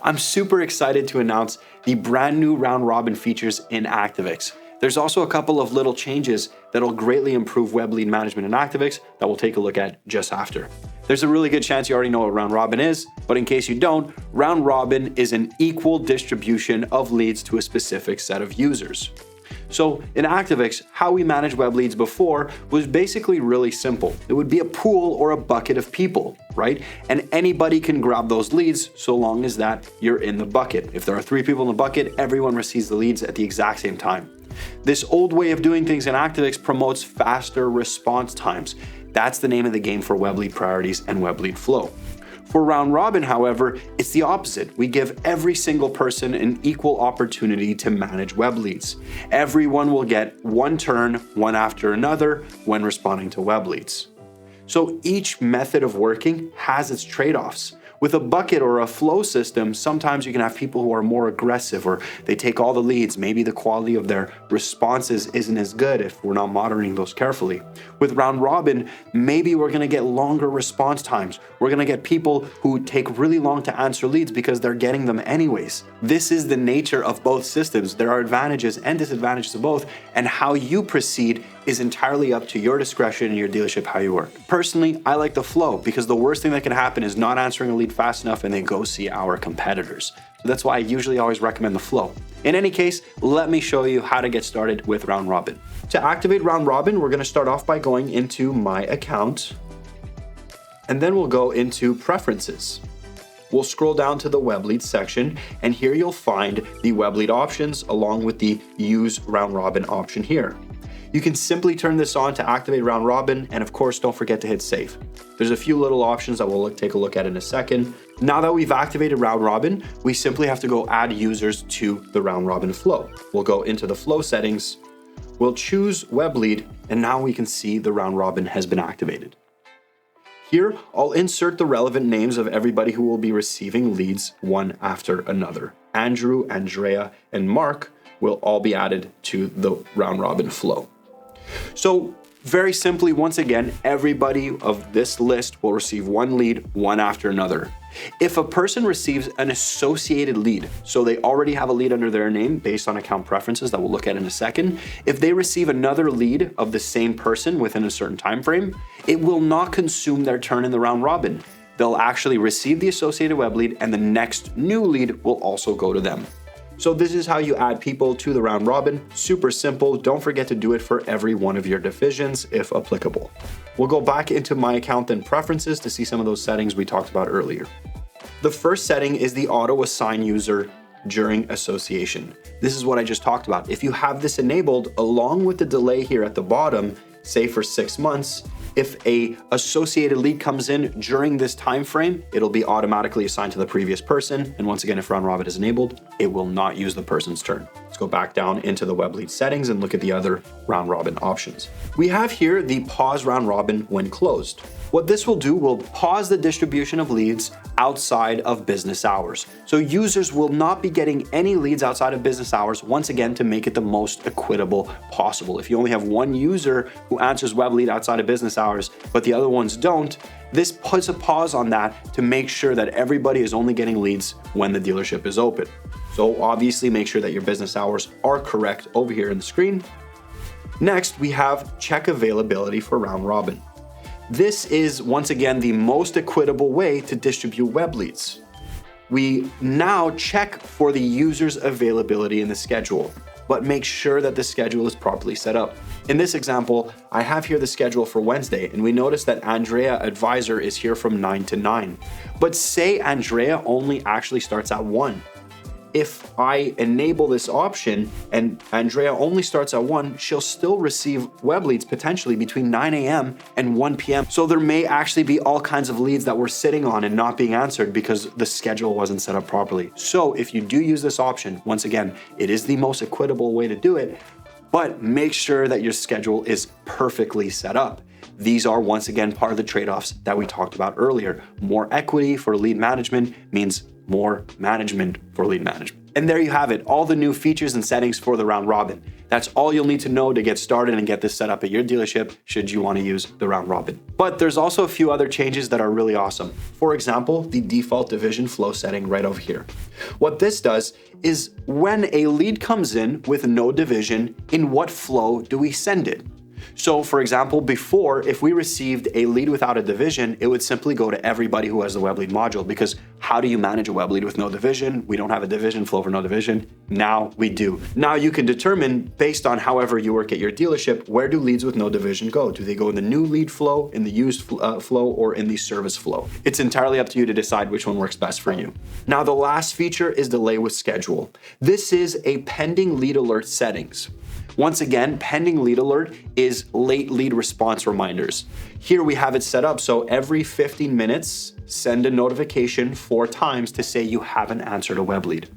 I'm super excited to announce the brand new round robin features in ActiveX. There's also a couple of little changes that'll greatly improve web lead management in ActiveX that we'll take a look at just after. There's a really good chance you already know what round robin is, but in case you don't, round robin is an equal distribution of leads to a specific set of users. So in ActiveX, how we managed web leads before was basically really simple. It would be a pool or a bucket of people, right? And anybody can grab those leads so long as that you're in the bucket. If there are 3 people in the bucket, everyone receives the leads at the exact same time. This old way of doing things in ActiveX promotes faster response times. That's the name of the game for web lead priorities and web lead flow. For round robin, however, it's the opposite. We give every single person an equal opportunity to manage web leads. Everyone will get one turn, one after another, when responding to web leads. So each method of working has its trade-offs. With a bucket or a flow system, sometimes you can have people who are more aggressive or they take all the leads. Maybe the quality of their responses isn't as good if we're not monitoring those carefully. With round robin, maybe we're gonna get longer response times. We're gonna get people who take really long to answer leads because they're getting them anyways. This is the nature of both systems. There are advantages and disadvantages to both, and how you proceed is entirely up to your discretion and your dealership how you work. Personally, I like the flow because the worst thing that can happen is not answering a lead fast enough and they go see our competitors. So that's why I usually always recommend the flow. In any case, let me show you how to get started with round robin. To activate round robin, we're gonna start off by going into my account, and then we'll go into preferences. We'll scroll down to the web lead section, and here you'll find the web lead options along with the use round robin option here. You can simply turn this on to activate round robin, and of course, don't forget to hit save. There's a few little options that we'll take a look at in a second. Now that we've activated round robin, we simply have to go add users to the round robin flow. We'll go into the flow settings, we'll choose web lead, and now we can see the round robin has been activated. Here, I'll insert the relevant names of everybody who will be receiving leads one after another. Andrew, Andrea, and Mark will all be added to the round robin flow. So very simply, once again, everybody of this list will receive one lead, one after another. If a person receives an associated lead, so they already have a lead under their name based on account preferences that we'll look at in a second, if they receive another lead of the same person within a certain time frame, it will not consume their turn in the round robin. They'll actually receive the associated web lead and the next new lead will also go to them. So this is how you add people to the round robin. Super simple. Don't forget to do it for every one of your divisions if applicable. We'll go back into my account and preferences to see some of those settings we talked about earlier. The first setting is the auto assign user during association. This is what I just talked about. If you have this enabled, along with the delay here at the bottom, say for 6 months, if a associated lead comes in during this time frame, it'll be automatically assigned to the previous person. And once again, if round robin is enabled, it will not use the person's turn. Let's go back down into the web lead settings and look at the other round robin options. We have here the pause round robin when closed. What this will do will pause the distribution of leads outside of business hours. So users will not be getting any leads outside of business hours, once again, to make it the most equitable possible. If you only have one user who answers web lead outside of business hours, but the other ones don't, this puts a pause on that to make sure that everybody is only getting leads when the dealership is open. So obviously make sure that your business hours are correct over here in the screen. Next, we have check availability for round robin. This is, once again, the most equitable way to distribute web leads. We now check for the user's availability in the schedule, but make sure that the schedule is properly set up. In this example, I have here the schedule for Wednesday, and we notice that Andrea Advisor is here from 9 to 9. But say Andrea only actually starts at 1. If I enable this option and Andrea only starts at 1, she'll still receive web leads potentially between 9 a.m. and 1 p.m. So there may actually be all kinds of leads that we're sitting on and not being answered because the schedule wasn't set up properly. So if you do use this option, once again, it is the most equitable way to do it, but make sure that your schedule is perfectly set up. These are, once again, part of the trade-offs that we talked about earlier. More equity for lead management means more management for lead management. And there you have it, all the new features and settings for the round robin. That's all you'll need to know to get started and get this set up at your dealership should you want to use the round robin. But there's also a few other changes that are really awesome. For example, the default division flow setting right over here. What this does is when a lead comes in with no division, in what flow do we send it? So for example, before, if we received a lead without a division, it would simply go to everybody who has the web lead module, because how do you manage a web lead with no division? We don't have a division flow for no division. Now we do. Now you can determine, based on however you work at your dealership, where do leads with no division go? Do they go in the new lead flow, in the used flow, or in the service flow? It's entirely up to you to decide which one works best for you. Now the last feature is delay with schedule. This is a pending lead alert settings. Once again, pending lead alert is late lead response reminders. Here we have it set up so every 15 minutes, send a notification 4 times to say you haven't answered a web lead.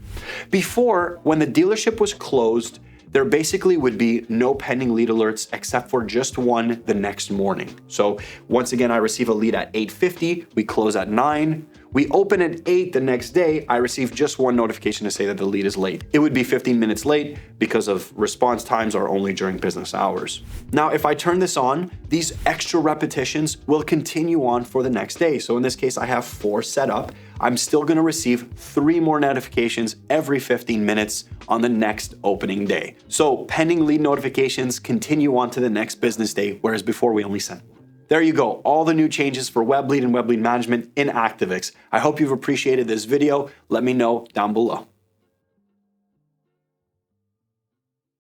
Before, when the dealership was closed, there basically would be no pending lead alerts except for just one the next morning. So once again, I receive a lead at 8:50, we close at 9. We open at 8 the next day, I receive just one notification to say that the lead is late. It would be 15 minutes late because of response times are only during business hours. Now, if I turn this on, these extra repetitions will continue on for the next day. So in this case, I have 4 set up. I'm still gonna receive 3 more notifications every 15 minutes on the next opening day. So pending lead notifications continue on to the next business day, whereas before we only sent 1. There you go, all the new changes for web lead and web lead management in ActiveX. I hope you've appreciated this video. Let me know down below.